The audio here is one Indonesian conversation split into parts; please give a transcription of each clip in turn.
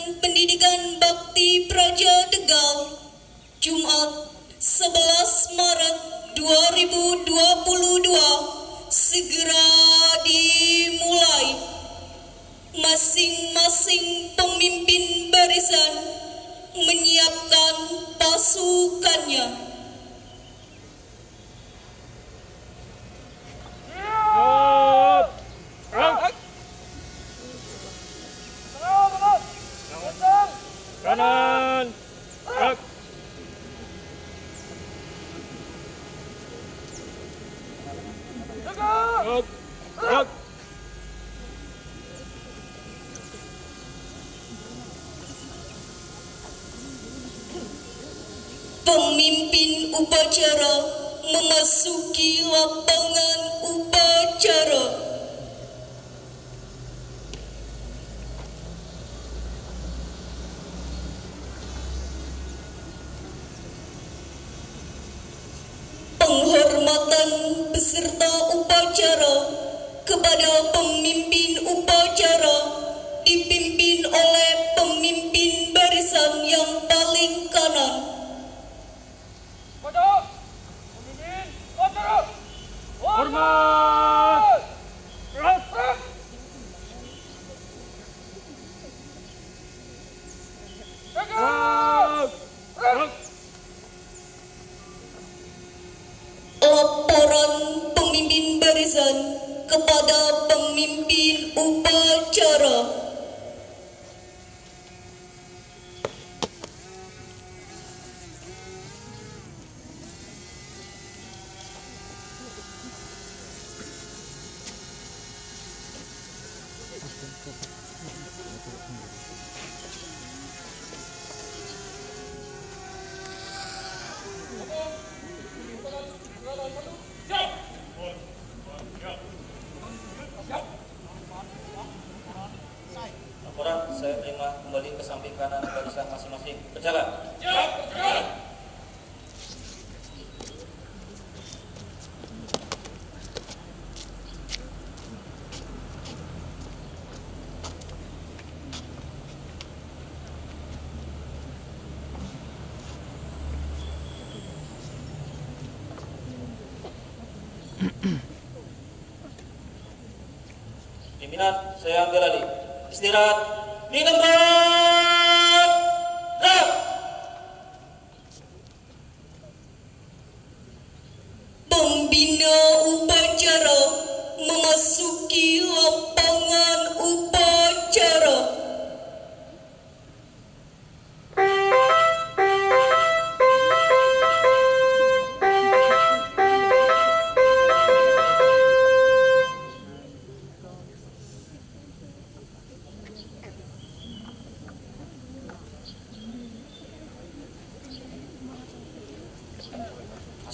Pendidikan Bakti Praja Tegal, Jumat 11 Maret 2022 segera dimulai. Masing-masing pemimpin barisan menyiapkan pasukannya. Kanan, gerak. Gerak. Pemimpin upacara memasuki lapangan upacara. Penghormatan peserta upacara kepada pemimpin upacara dipimpin oleh pemimpin barisan yang paling kanan. Pemimpin upacara. Hormat. Gerak. Gerak. Laporan pemimpin barisan kepada pemimpin upacara. Laporan saya terima kembali ke samping kanan barisan masing-masing. Berjalan. Pimpinan, saya ambil alih. Istirahat di tempat. Gerak. Pembina upacara memasuki lapangan upacara.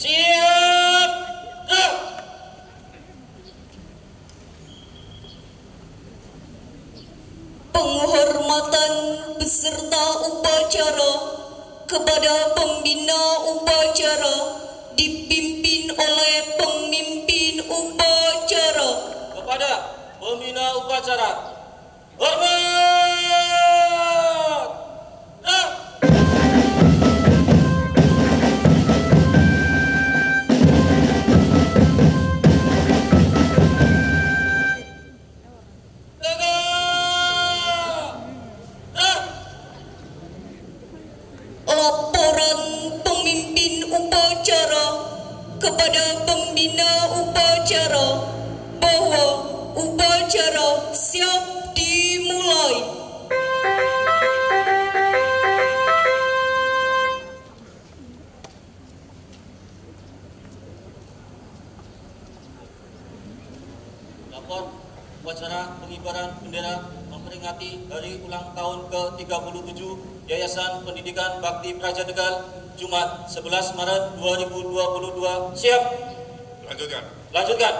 Siap. Gerak. Penghormatan peserta upacara kepada pembina upacara dipimpin oleh pemimpin upacara. Kepada pembina upacara. Hormat. Gerak. Laporan pemimpin upacara kepada pembina upacara bahwa upacara siap dimulai. Lapor upacara pengibaran bendera memperingati hari ulang tahun ke-37 Yayasan Pendidikan Bakti Praja Tegal, Jumat 11 Maret 2022. Siap. Lanjutkan.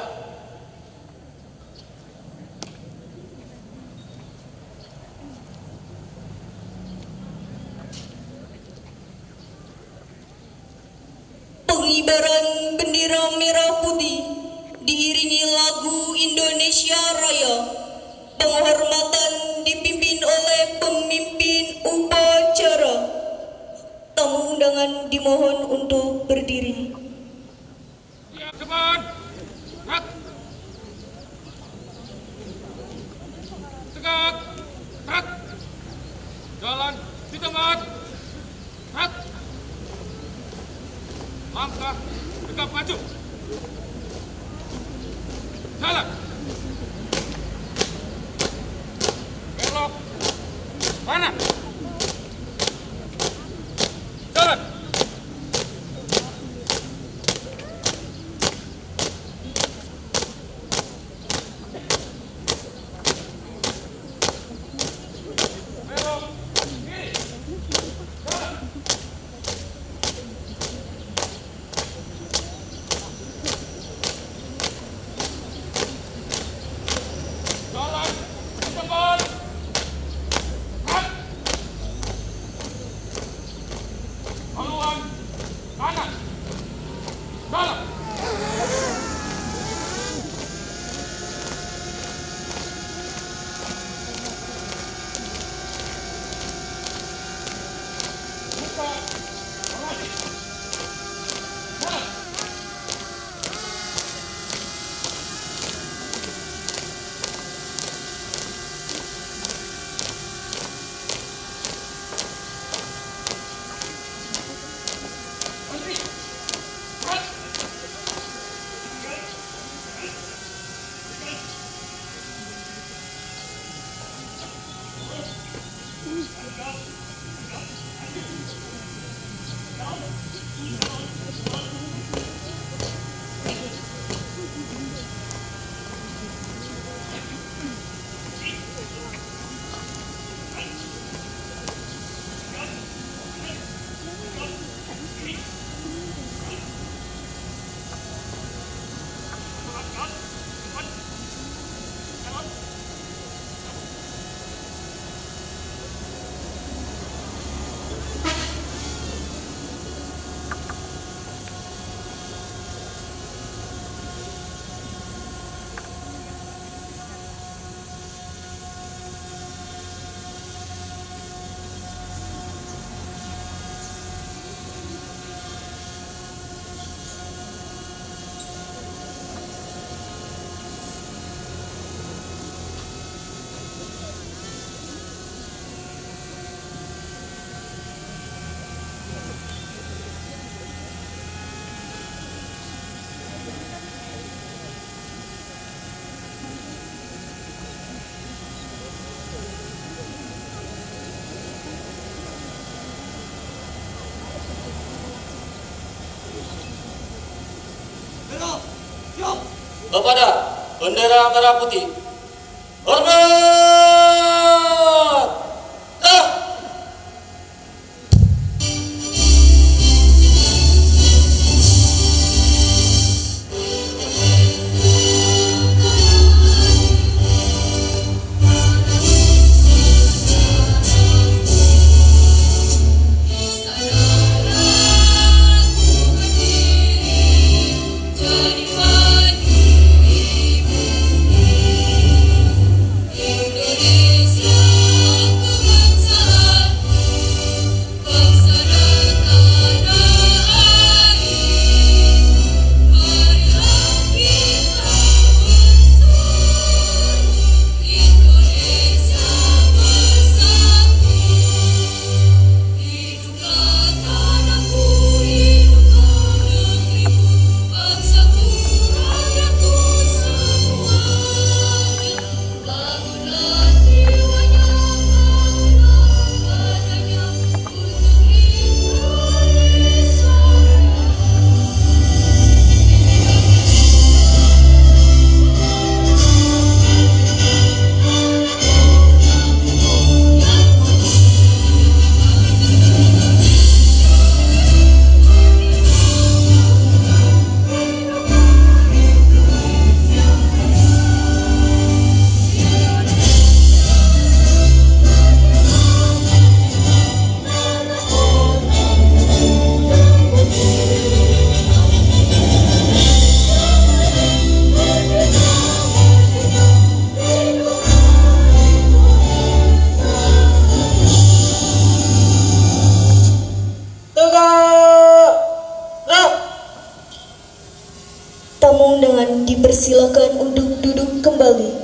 Pengibaran bendera merah putih diiringi lagu Indonesia Raya. Penghormatan dipimpin oleh pemimpin Di tempat. Gerak. Langkah tegap maju. Jalan. Belok kanan. Jalan. Belok kiri. Jalan. Jalan di tempat. Gerak. Haluan kanan. Jalan. Buka hormati. Jalan. Berhenti. Gerak. Kepada bendera merah putih. Hormat! Tamu undangan dipersilakan untuk duduk kembali.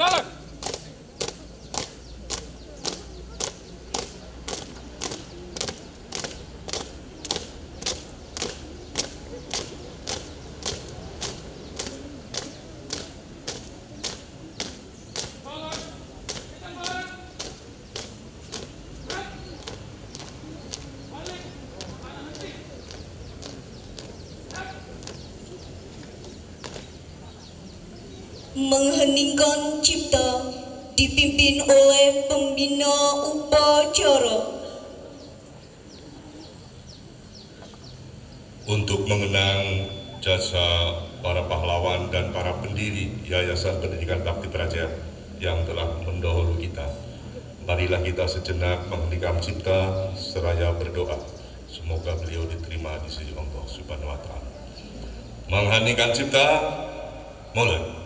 Jalan. Mengheningkan cipta dipimpin oleh pembina upacara. Untuk mengenang jasa para pahlawan dan para pendiri Yayasan Pendidikan Bakti Praja yang telah mendahului kita, marilah kita sejenak mengheningkan cipta seraya berdoa. Semoga beliau diterima di sisi Allah Subhanahu wa Ta'ala. Mengheningkan cipta, mulai.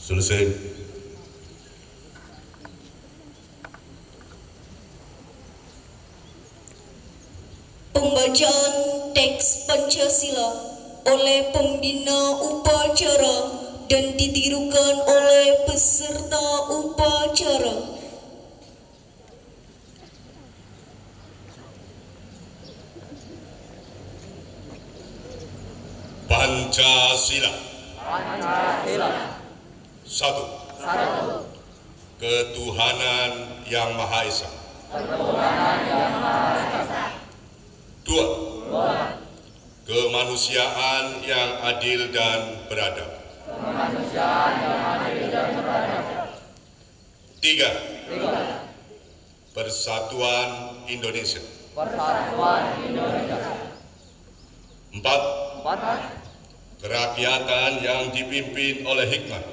Selesai. Pembacaan teks Pancasila oleh pembina upacara dan ditirukan oleh peserta upacara. Pancasila. Satu. Ketuhanan Yang Maha Esa. Dua. Kemanusiaan yang adil dan beradab. Tiga. Persatuan Indonesia. Empat. Kerakyatan yang dipimpin oleh hikmat.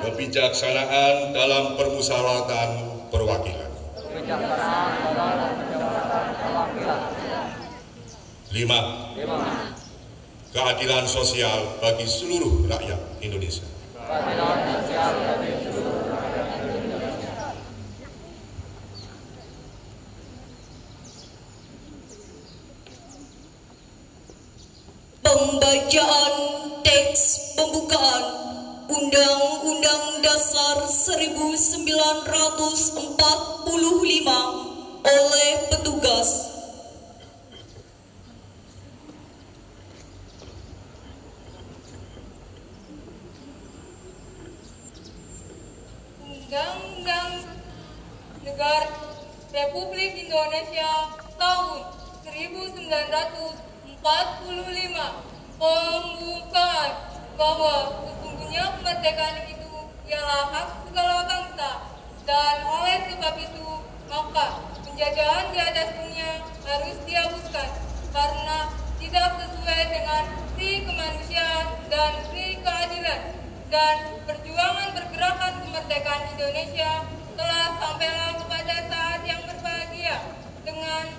Kebijaksanaan dalam permusyawaratan perwakilan. Lima. Keadilan sosial bagi seluruh rakyat Indonesia. Pembacaan teks pembukaan Undang-Undang Dasar 1945 oleh petugas. Undang-Undang Negara Republik Indonesia tahun 1945 pembukaan bahwa sesungguhnya kemerdekaan itu ialah hak segala bangsa, dan oleh sebab itu maka penjajahan di atas dunia harus dihapuskan karena tidak sesuai dengan pri kemanusiaan dan pri keadilan, dan perjuangan pergerakan kemerdekaan Indonesia telah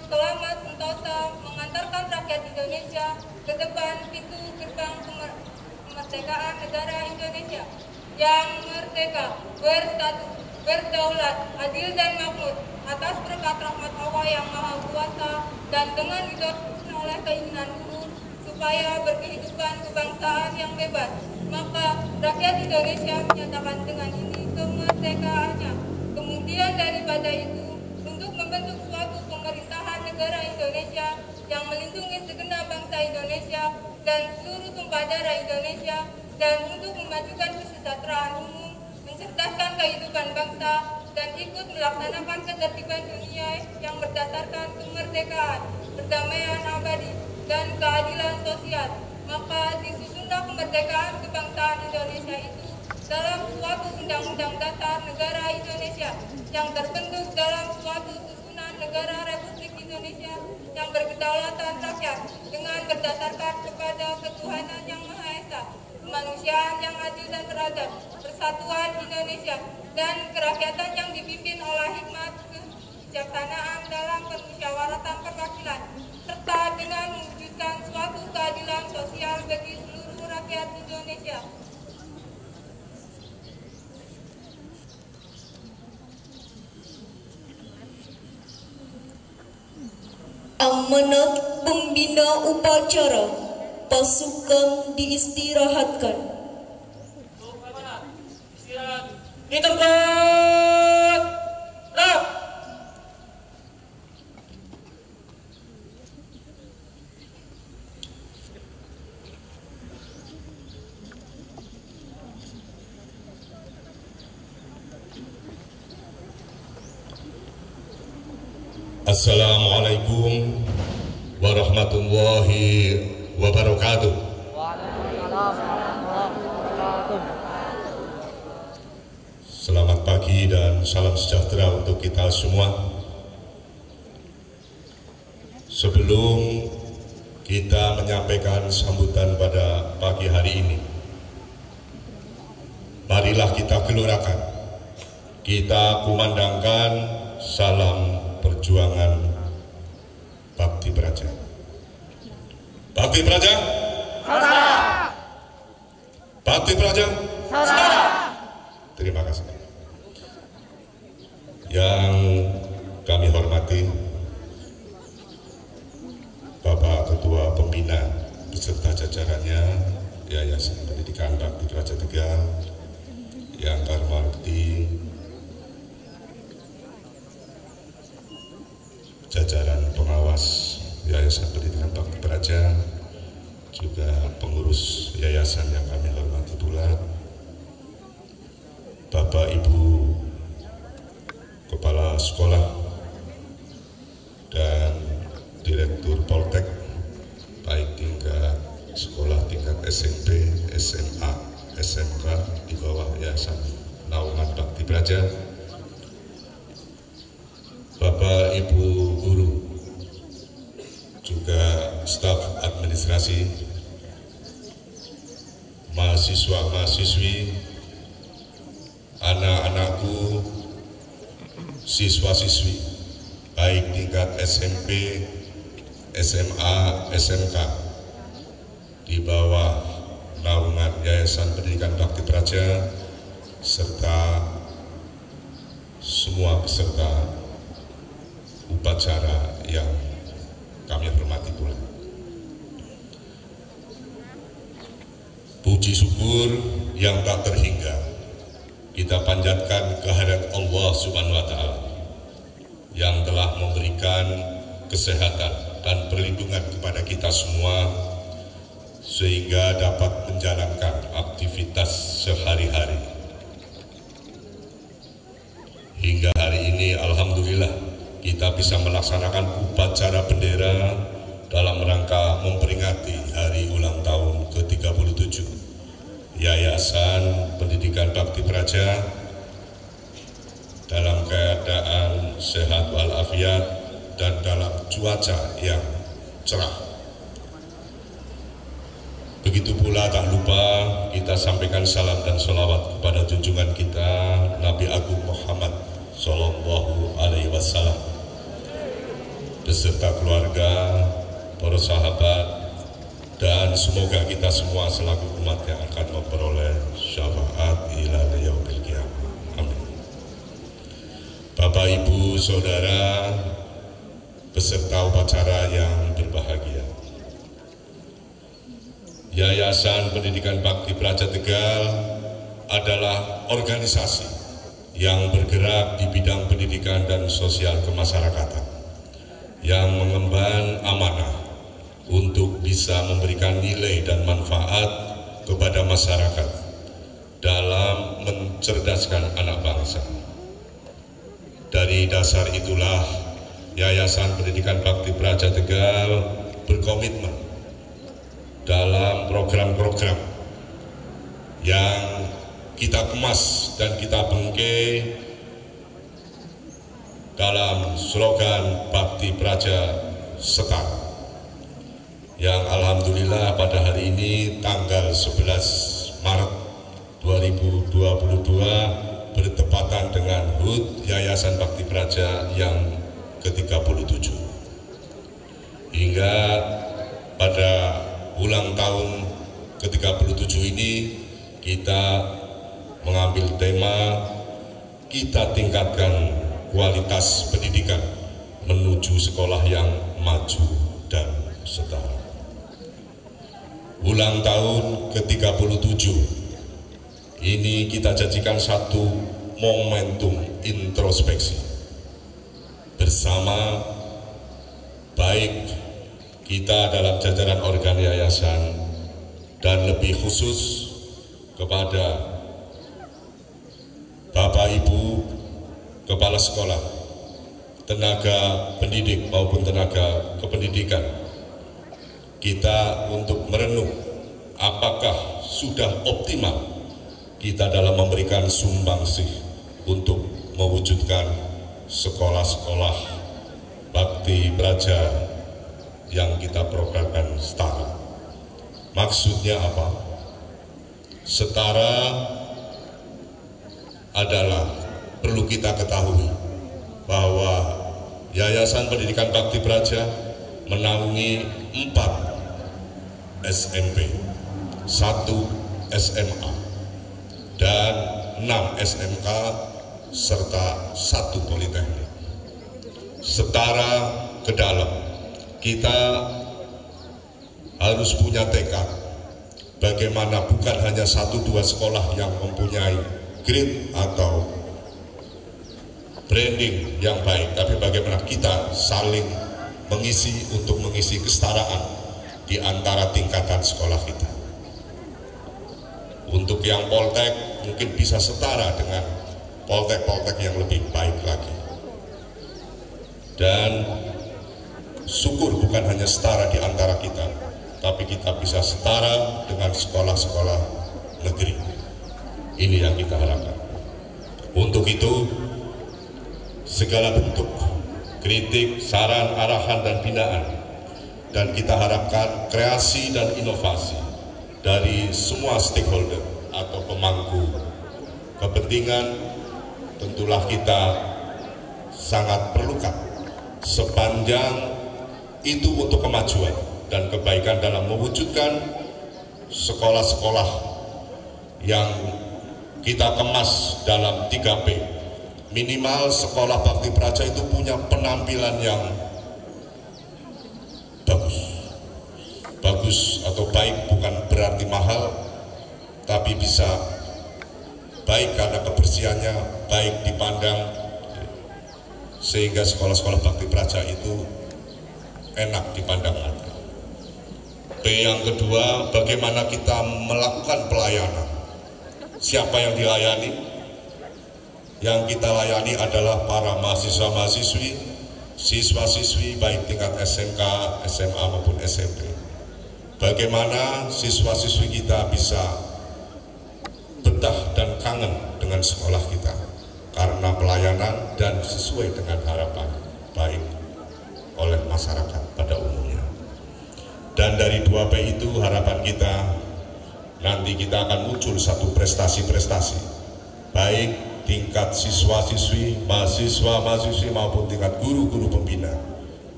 selamat sentosa mengantarkan rakyat Indonesia ke depan pintu gerbang kemerdekaan negara Indonesia yang merdeka, bersatu, berdaulat, adil dan makmur atas berkat rahmat Allah yang Maha Kuasa dan dengan didorong oleh keinginan luhur supaya berkehidupan kebangsaan yang bebas. Maka rakyat Indonesia menyatakan dengan ini kemerdekaannya. Kemudian daripada itu, untuk membentuk suatu pemerintahan negara Indonesia yang melindungi segenap bangsa Indonesia dan seluruh tumpah darah Indonesia, dan untuk memajukan kesejahteraan umum, mencerdaskan kehidupan bangsa, dan ikut melaksanakan ketertiban dunia yang berdasarkan kemerdekaan, perdamaian abadi, dan keadilan sosial. Maka disusunlah kemerdekaan kebangsaan Indonesia itu dalam suatu undang-undang dasar negara Indonesia yang terbentuk dalam suatu susunan negara Republik Indonesia yang berkedaulatan rakyat dengan berdasarkan kepada ketuhanan yang Maha Esa, kemanusiaan yang adil dan beradab, persatuan Indonesia, dan kerakyatan yang dipimpin oleh hikmat kebijaksanaan dalam permusyawaratan perwakilan, serta dengan mewujudkan suatu keadilan sosial bagi seluruh rakyat Indonesia. Amanat pembina upacara, pasukan diistirahatkan. Istirahat di tempat. Rap. Assalamualaikum warahmatullahi wabarakatuh. Selamat pagi dan salam sejahtera untuk kita semua. Sebelum kita menyampaikan sambutan pada pagi hari ini, marilah kita gelurakan, kita kumandangkan salam perjuangan Bakti Praja. Bakti Praja? Saudara. Bakti Praja? Saudara. Terima kasih. Yang kami hormati Bapak Ketua Pembina beserta jajarannya Yayasan Pendidikan Bakti Praja Tegal, yang kami hormati jajaran pengawas Yayasan Pendidikan Bakti Praja, juga pengurus yayasan yang kami hormati pula, Bapak Ibu Kepala Sekolah dan Direktur Poltek, baik tingkat sekolah tingkat SMP, SMA, SMK di bawah Yayasan Naungan Bakti Praja, Bapak Ibu guru, juga staf administrasi, mahasiswa-mahasiswi, anak-anakku, siswa-siswi, baik tingkat SMP, SMA, SMK, di bawah naungan Yayasan Pendidikan Bakti Praja, serta semua peserta upacara yang kami hormati pula. Puji syukur yang tak terhingga kita panjatkan kehadirat Allah Subhanahu wa Ta'ala yang telah memberikan kesehatan dan perlindungan kepada kita semua sehingga dapat menjalankan aktivitas sehari-hari. Hingga hari ini alhamdulillah kita bisa melaksanakan upacara bendera dalam rangka memperingati hari ulang tahun ke-37 Yayasan Pendidikan Bakti Praja dalam keadaan sehat walafiat dan dalam cuaca yang cerah. Begitu pula tak lupa kita sampaikan salam dan sholawat kepada junjungan kita Nabi Agung Muhammad Sallallahu Alaihi Wasallam beserta keluarga, para sahabat, dan semoga kita semua selaku umat yang akan memperoleh syafaat ila yaumil qiyamah. Amin. Bapak, Ibu, Saudara, beserta upacara yang berbahagia, Yayasan Pendidikan Bakti Praja Tegal adalah organisasi yang bergerak di bidang pendidikan dan sosial kemasyarakatan, yang mengemban amanah untuk bisa memberikan nilai dan manfaat kepada masyarakat dalam mencerdaskan anak bangsa. Dari dasar itulah Yayasan Pendidikan Bakti Praja Tegal berkomitmen dalam program-program yang kita kemas dan kita bengkai dalam slogan Bakti Praja Setara, yang alhamdulillah pada hari ini tanggal 11 Maret 2022 bertepatan dengan HUT Yayasan Bakti Praja yang ke-37. Hingga pada ulang tahun ke-37 ini kita mengambil tema kita tingkatkan kualitas pendidikan menuju sekolah yang maju dan setara. Ulang tahun ke-37 ini kita jadikan satu momentum introspeksi bersama, baik kita dalam jajaran organ yayasan dan lebih khusus kepada Bapak Ibu Kepala Sekolah, tenaga pendidik maupun tenaga kependidikan, kita untuk merenung apakah sudah optimal kita dalam memberikan sumbangsih untuk mewujudkan sekolah-sekolah bakti praja yang kita programkan setara. Maksudnya apa? Setara adalah perlu kita ketahui bahwa Yayasan Pendidikan Bakti Praja menaungi 4 SMP, 1 SMA, dan 6 SMK serta 1 politeknik. Setara ke dalam, kita harus punya tekad bagaimana bukan hanya 1-2 sekolah yang mempunyai grade atau branding yang baik, tapi bagaimana kita saling mengisi untuk mengisi kesetaraan di antara tingkatan sekolah kita. Untuk yang poltek mungkin bisa setara dengan poltek-poltek yang lebih baik lagi. Dan syukur bukan hanya setara di antara kita, tapi kita bisa setara dengan sekolah-sekolah negeri. Ini yang kita harapkan. Untuk itu, segala bentuk kritik, saran, arahan, dan binaan, dan kita harapkan kreasi dan inovasi dari semua stakeholder atau pemangku kepentingan, tentulah kita sangat perlukan sepanjang itu untuk kemajuan dan kebaikan dalam mewujudkan sekolah-sekolah yang kita kemas dalam 3P. Minimal sekolah bakti praja itu punya penampilan yang bagus atau baik, bukan berarti mahal, tapi bisa baik karena kebersihannya baik dipandang, sehingga sekolah-sekolah bakti praja itu enak dipandang mata. B yang kedua, bagaimana kita melakukan pelayanan. Siapa yang dilayani? Yang kita layani adalah para mahasiswa-mahasiswi, siswa-siswi baik tingkat SMK, SMA maupun SMP. Bagaimana siswa-siswi kita bisa betah dan kangen dengan sekolah kita karena pelayanan dan sesuai dengan harapan baik oleh masyarakat pada umumnya. Dan dari 2P itu harapan kita nanti kita akan muncul satu prestasi-prestasi baik tingkat siswa-siswi, mahasiswa-mahasiswi maupun tingkat guru-guru pembina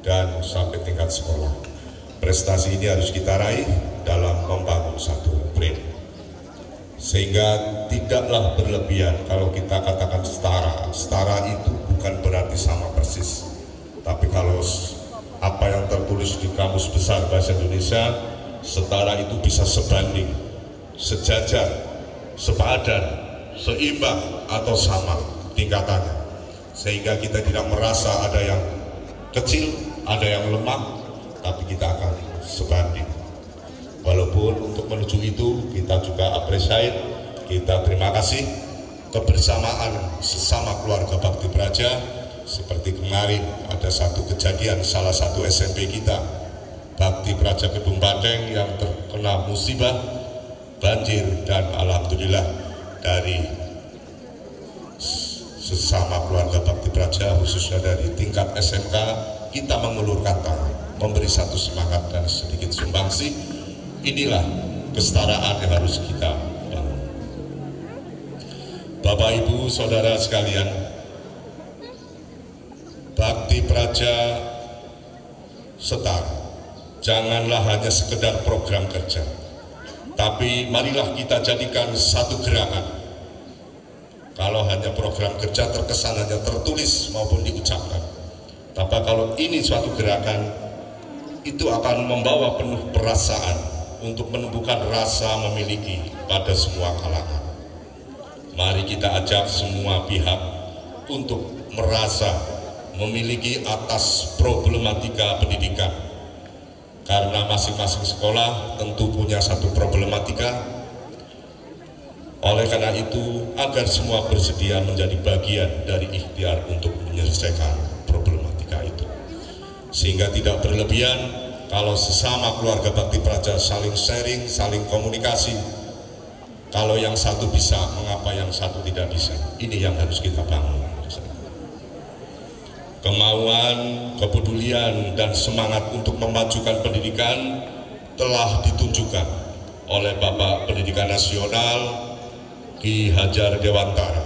dan sampai tingkat sekolah. Prestasi ini harus kita raih dalam membangun satu brand. Sehingga tidaklah berlebihan kalau kita katakan setara. Setara itu bukan berarti sama persis. Tapi kalau apa yang tertulis di Kamus Besar Bahasa Indonesia, setara itu bisa sebanding, sejajar, sepadan, seimbang atau sama tingkatannya. Sehingga kita tidak merasa ada yang kecil, ada yang lemah, tapi kita akan sebanding. Walaupun untuk menuju itu kita juga appreciate, kita terima kasih kebersamaan sesama keluarga Bakti Praja. Seperti kemarin ada satu kejadian salah satu SMP kita, Bakti Praja Kedung Banteng, yang terkena musibah banjir, dan alhamdulillah dari sesama keluarga Bakti Praja khususnya dari tingkat SMK kita mengulurkan tangan, memberi satu semangat dan sedikit sumbangsi. Inilah kesetaraan yang harus kita bangun. Bapak Ibu Saudara sekalian, Bakti Praja setara. Janganlah hanya sekedar program kerja, tapi marilah kita jadikan satu gerakan. Kalau hanya program kerja terkesan hanya tertulis maupun diucapkan. Tapi kalau ini suatu gerakan, itu akan membawa penuh perasaan untuk menumbuhkan rasa memiliki pada semua kalangan. Mari kita ajak semua pihak untuk merasa memiliki atas problematika pendidikan. Karena masing-masing sekolah tentu punya satu problematika. Oleh karena itu, agar semua bersedia menjadi bagian dari ikhtiar untuk menyelesaikan problematika itu. Sehingga tidak berlebihan kalau sesama keluarga Bakti Praja saling sharing, saling komunikasi. Kalau yang satu bisa, mengapa yang satu tidak bisa? Ini yang harus kita bangun. Kemauan, kepedulian, dan semangat untuk memajukan pendidikan telah ditunjukkan oleh Bapak Pendidikan Nasional Ki Hajar Dewantara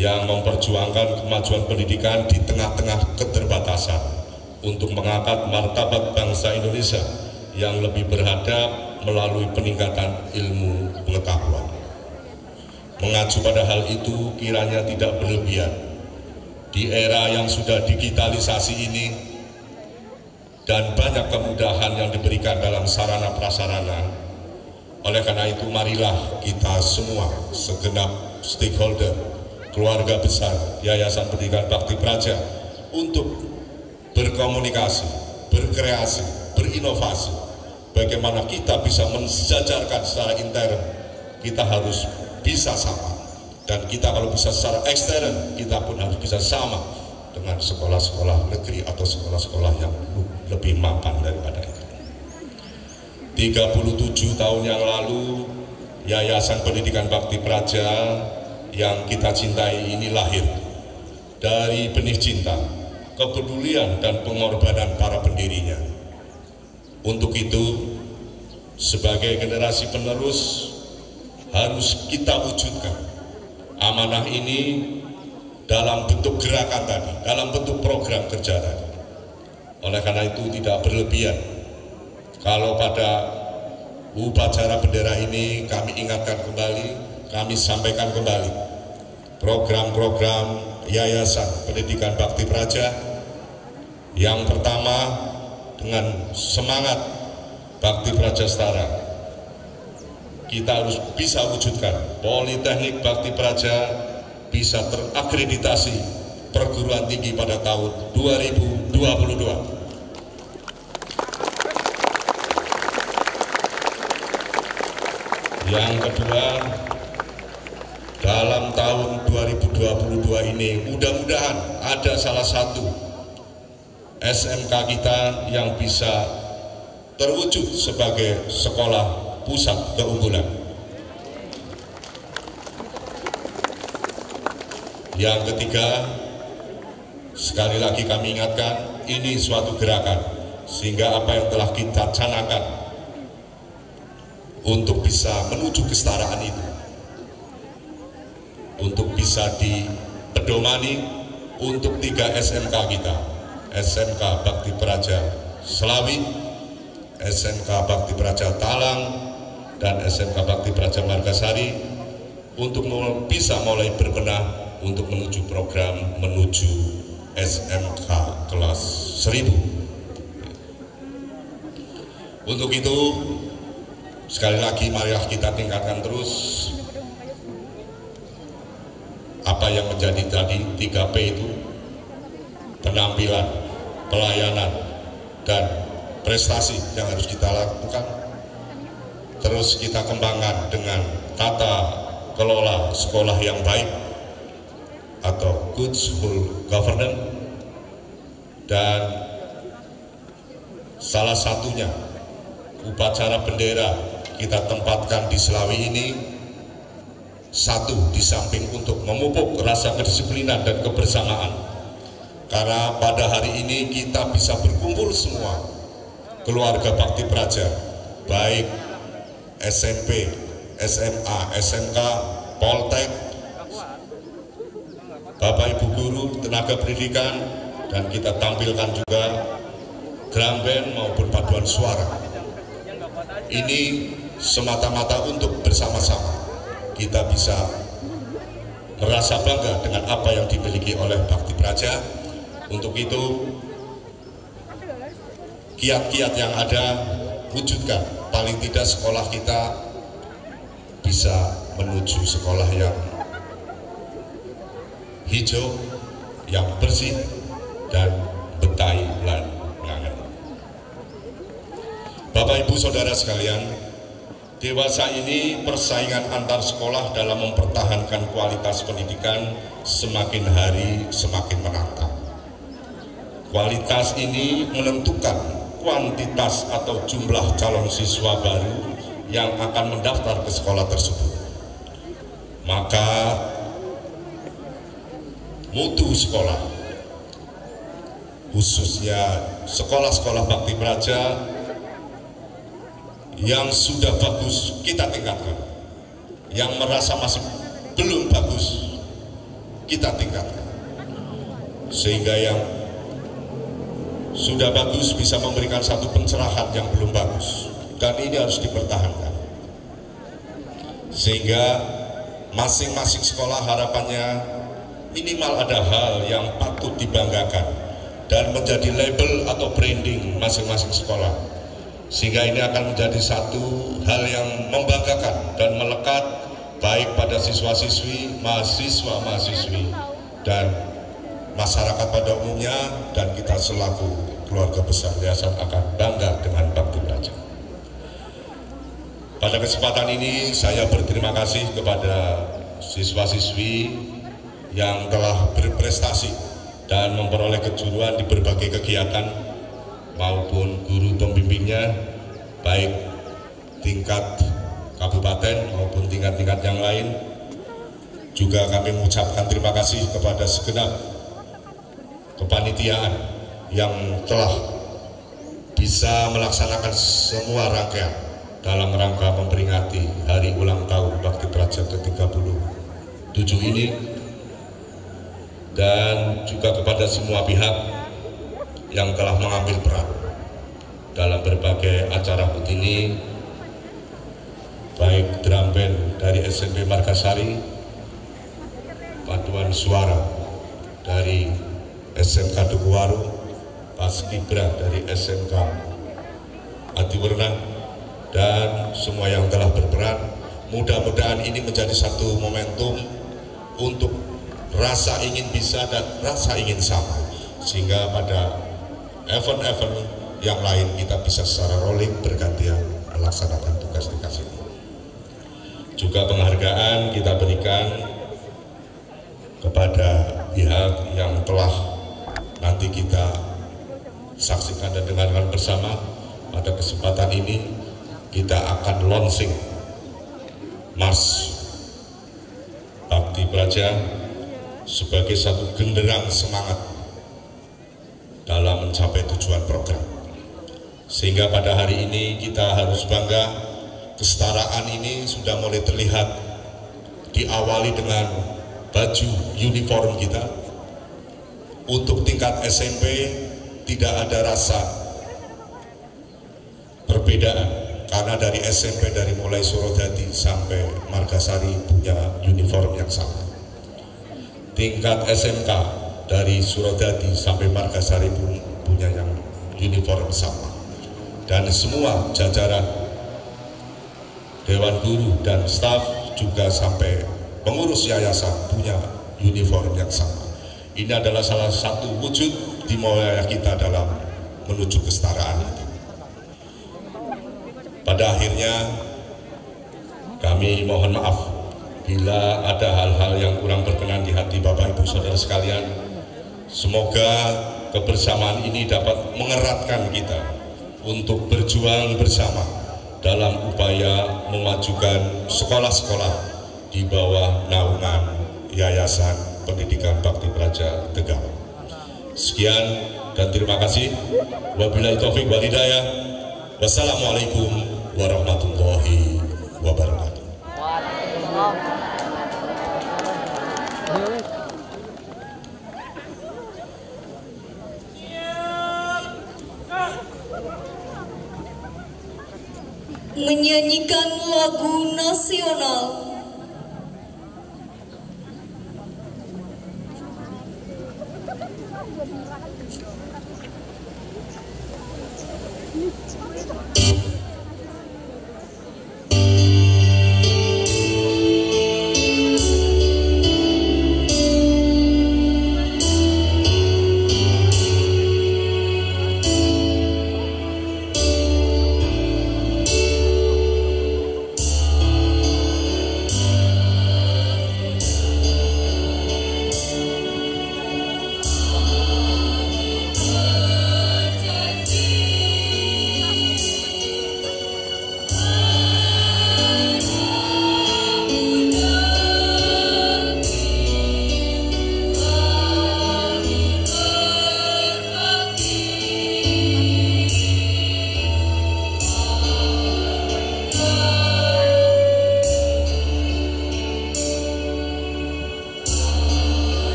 yang memperjuangkan kemajuan pendidikan di tengah-tengah keterbatasan untuk mengangkat martabat bangsa Indonesia yang lebih beradab melalui peningkatan ilmu pengetahuan. Mengacu pada hal itu, kiranya tidak berlebihan di era yang sudah digitalisasi ini dan banyak kemudahan yang diberikan dalam sarana prasarana. Oleh karena itu, marilah kita semua segenap stakeholder, keluarga besar Yayasan Pendidikan Bakti Praja untuk berkomunikasi, berkreasi, berinovasi. Bagaimana kita bisa mensejajarkan secara intern, kita harus bisa sama. Dan kita kalau bisa secara ekstern, kita pun harus bisa sama dengan sekolah-sekolah negeri atau sekolah-sekolah yang lebih mapan daripada itu. 37 tahun yang lalu, Yayasan Pendidikan Bakti Praja yang kita cintai ini lahir dari benih cinta, kepedulian, dan pengorbanan para pendirinya. Untuk itu, sebagai generasi penerus, harus kita wujudkan amanah ini dalam bentuk gerakan tadi, dalam bentuk program kerja tadi. Oleh karena itu, tidak berlebihan kalau pada upacara bendera ini kami ingatkan kembali, kami sampaikan kembali program-program Yayasan Pendidikan Bakti Praja. Yang pertama, dengan semangat Bakti Praja Setara, kita harus bisa wujudkan Politeknik Bakti Praja bisa terakreditasi perguruan tinggi pada tahun 2022. Yang kedua, dalam tahun 2022 ini mudah-mudahan ada salah satu SMK kita yang bisa terwujud sebagai sekolah pusat keunggulan. Yang ketiga, sekali lagi kami ingatkan, ini suatu gerakan, sehingga apa yang telah kita canangkan untuk bisa menuju kesetaraan itu, untuk bisa dipedomani untuk 3 SMK kita, SMK Bakti Praja Selawi, SMK Bakti Praja Talang, dan SMK Bakti Praja Margasari untuk bisa mulai berbenah untuk menuju program menuju SMK kelas 1000. Untuk itu sekali lagi marilah kita tingkatkan terus apa yang menjadi tadi 3P itu: penampilan, pelayanan, dan prestasi yang harus kita lakukan. Terus kita kembangkan dengan tata kelola sekolah yang baik atau good school governance, dan salah satunya upacara bendera kita tempatkan di Selawi ini. Satu, di samping untuk memupuk rasa kedisiplinan dan kebersamaan, karena pada hari ini kita bisa berkumpul semua keluarga Bakti Praja, baik SMP, SMA, SMK, Poltek, Bapak Ibu guru, tenaga pendidikan, dan kita tampilkan juga drum band maupun paduan suara. Ini semata-mata untuk bersama-sama kita bisa merasa bangga dengan apa yang dimiliki oleh Bakti Praja. Untuk itu, kiat-kiat yang ada wujudkan, paling tidak sekolah kita bisa menuju sekolah yang hijau, yang bersih, dan betai lan ngangen. Bapak Ibu Saudara sekalian, dewasa ini persaingan antar sekolah dalam mempertahankan kualitas pendidikan semakin hari semakin menantang. Kualitas ini menentukan kuantitas atau jumlah calon siswa baru yang akan mendaftar ke sekolah tersebut. Maka mutu sekolah, khususnya sekolah-sekolah Bakti Praja yang sudah bagus kita tingkatkan, yang merasa masih belum bagus kita tingkatkan, sehingga yang sudah bagus bisa memberikan satu pencerahan yang belum bagus, dan ini harus dipertahankan sehingga masing-masing sekolah harapannya minimal ada hal yang patut dibanggakan dan menjadi label atau branding masing-masing sekolah, sehingga ini akan menjadi satu hal yang membanggakan dan melekat baik pada siswa-siswi, mahasiswa-mahasiswi, dan masyarakat pada umumnya, dan kita selaku keluarga besar yayasan akan bangga dengan Bakti Praja. Pada kesempatan ini saya berterima kasih kepada siswa-siswi yang telah berprestasi dan memperoleh kejuruan di berbagai kegiatan maupun guru pembimbingnya, baik tingkat kabupaten maupun tingkat-tingkat yang lain. Juga kami mengucapkan terima kasih kepada segenap kepanitiaan yang telah bisa melaksanakan semua rangkaian dalam rangka memperingati hari ulang tahun Bakti Praja ke-37 ini, dan juga kepada semua pihak yang telah mengambil peran dalam berbagai acara HUT ini, baik drum band dari SMP Margasari, paduan suara dari SMK Dukuwaru, Paskibra dari SMK Adiwerna, dan semua yang telah berperan. Mudah-mudahan ini menjadi satu momentum untuk rasa ingin bisa dan rasa ingin sama, sehingga pada event-event yang lain kita bisa secara rolling bergantian melaksanakan tugas-tugas ini. Juga penghargaan kita berikan kepada pihak yang telah nanti kita saksikan dan dengarkan bersama. Pada kesempatan ini kita akan launching Mars Bakti Praja sebagai satu genderang semangat dalam mencapai tujuan program, sehingga pada hari ini kita harus bangga. Kesetaraan ini sudah mulai terlihat, diawali dengan baju uniform kita. Untuk tingkat SMP tidak ada rasa perbedaan, karena dari SMP dari mulai Surodadi sampai Margasari punya uniform yang sama. Tingkat SMK dari Surodadi sampai Margasari pun punya yang uniform sama. Dan semua jajaran Dewan Guru dan staf juga sampai pengurus yayasan punya uniform yang sama. Ini adalah salah satu wujud dimulainya kita dalam menuju kesetaraan itu. Pada akhirnya kami mohon maaf bila ada hal-hal yang kurang berkenan di hati Bapak Ibu Saudara sekalian. Semoga kebersamaan ini dapat mengeratkan kita untuk berjuang bersama dalam upaya memajukan sekolah-sekolah di bawah naungan Yayasan Pendidikan Bakti Praja Tegal. Sekian dan terima kasih. Wabillahi taufik wal hidayah. Wassalamualaikum warahmatullahi wabarakatuh. Menyanyikan lagu nasional.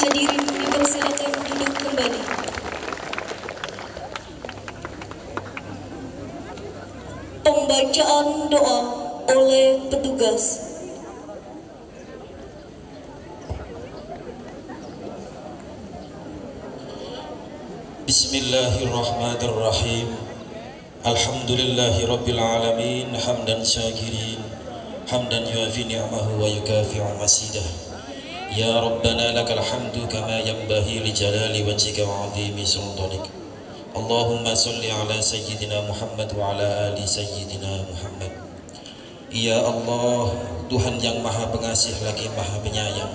Hadirin dipersilakan duduk kembali. Pembacaan doa oleh petugas. Bismillahirrahmanirrahim. Alhamdulillahi rabbil alamin, hamdan syakirin, hamdan yuafi ni'amahu wa yukafi'u masidah. Ya Rabbana lakal hamdu kama yanbaghi li jalali wajhika wa 'azimi sultanik. Allahumma salli ala sayyidina Muhammad wa ala ali sayyidina Muhammad. Ya Allah, Tuhan yang Maha Pengasih lagi Maha Penyayang.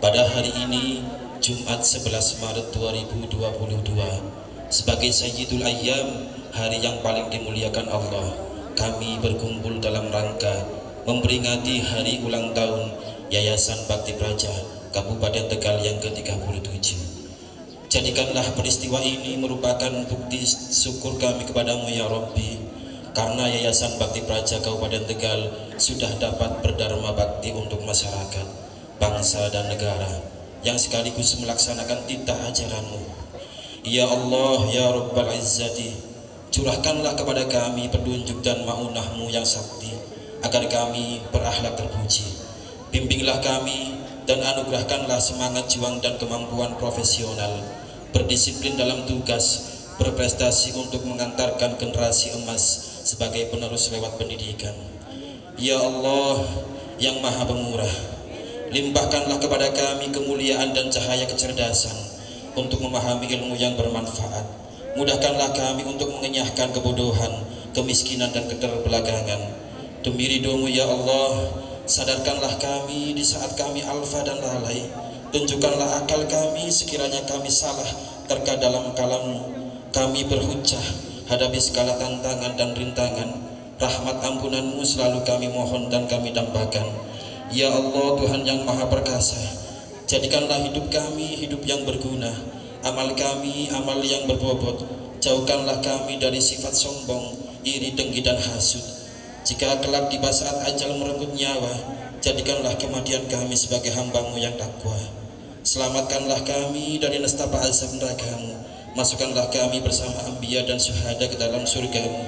Pada hari ini Jumat 11 Maret 2022 sebagai Sayyidul Ayyam, hari yang paling dimuliakan Allah, kami berkumpul dalam rangka memperingati hari ulang tahun Yayasan Bakti Praja Kabupaten Tegal yang ke-37. Jadikanlah peristiwa ini merupakan bukti syukur kami kepadamu ya Rabbi, karena Yayasan Bakti Praja Kabupaten Tegal sudah dapat berdharma bakti untuk masyarakat, bangsa dan negara, yang sekaligus melaksanakan titah ajaranmu. Ya Allah, ya Rabbal Izzati, curahkanlah kepada kami petunjuk dan ma'unahmu yang sakti, agar kami berakhlak terpuji. Bimbinglah kami dan anugerahkanlah semangat juang dan kemampuan profesional, berdisiplin dalam tugas, berprestasi untuk mengantarkan generasi emas sebagai penerus lewat pendidikan. Ya Allah yang Maha Pemurah, limpahkanlah kepada kami kemuliaan dan cahaya kecerdasan untuk memahami ilmu yang bermanfaat. Mudahkanlah kami untuk mengenyahkan kebodohan, kemiskinan dan keterbelakangan. Demi ridho-Mu ya Allah, sadarkanlah kami di saat kami alfa dan lalai. Tunjukkanlah akal kami sekiranya kami salah terkadang kalam-Mu. Kami berhujjah hadapi segala tantangan dan rintangan. Rahmat ampunan-Mu selalu kami mohon dan kami dambakan. Ya Allah Tuhan yang Maha Perkasa, jadikanlah hidup kami hidup yang berguna, amal kami amal yang berbobot. Jauhkanlah kami dari sifat sombong, iri, dengki dan hasud. Jika kelak di saat ajal merenggut nyawa, jadikanlah kematian kami sebagai hamba-Mu yang takwa. Selamatkanlah kami dari nestapa azab neraka-Mu. Masukkanlah kami bersama anbiya dan syuhada ke dalam surga-Mu.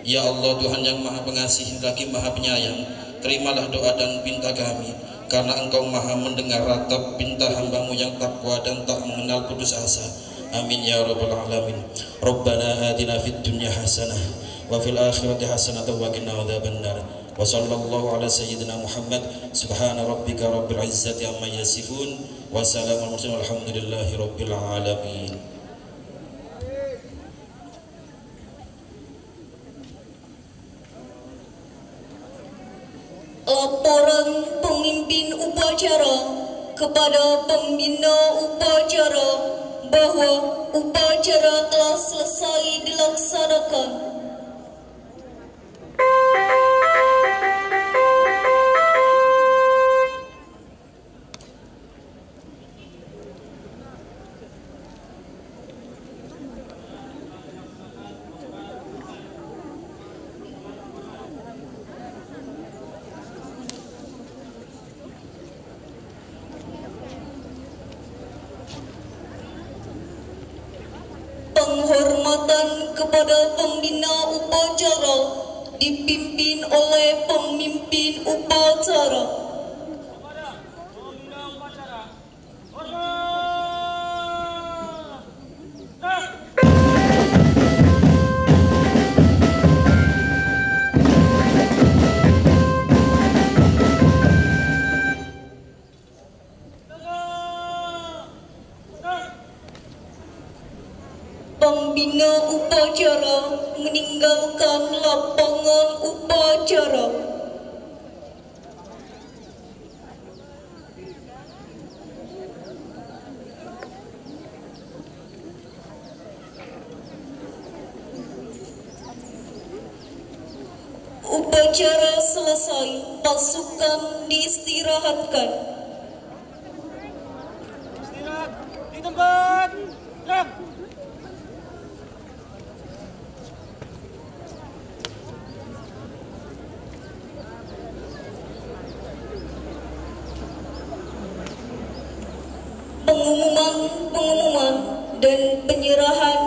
Ya Allah Tuhan yang Maha Pengasih lagi Maha Penyayang, terimalah doa dan pinta kami, karena Engkau Maha mendengar ratap pinta hamba-Mu yang takwa dan tak mengenal putus asa. Amin ya rabbal alamin. Rabbana atina fid dunya hasanah wa fil akhirati hasanatan wa qina adzabannar. Wa sallallahu ala sayyidina Muhammad. Subhana rabbika rabbil izzati amma yasifun wa salamun mursalin walhamdulillahi rabbil alamin. Laporan pemimpin upacara kepada pembina upacara bahwa upacara telah selesai dilaksanakan. penghormatan kepada pembina upacara dipimpin oleh pemimpin upacara. Pembina upacara meninggalkan lapangan upacara. Upacara selesai, pasukan diistirahatkan. Istirahat di tempat. Gerak. Pengumuman dan penyerahan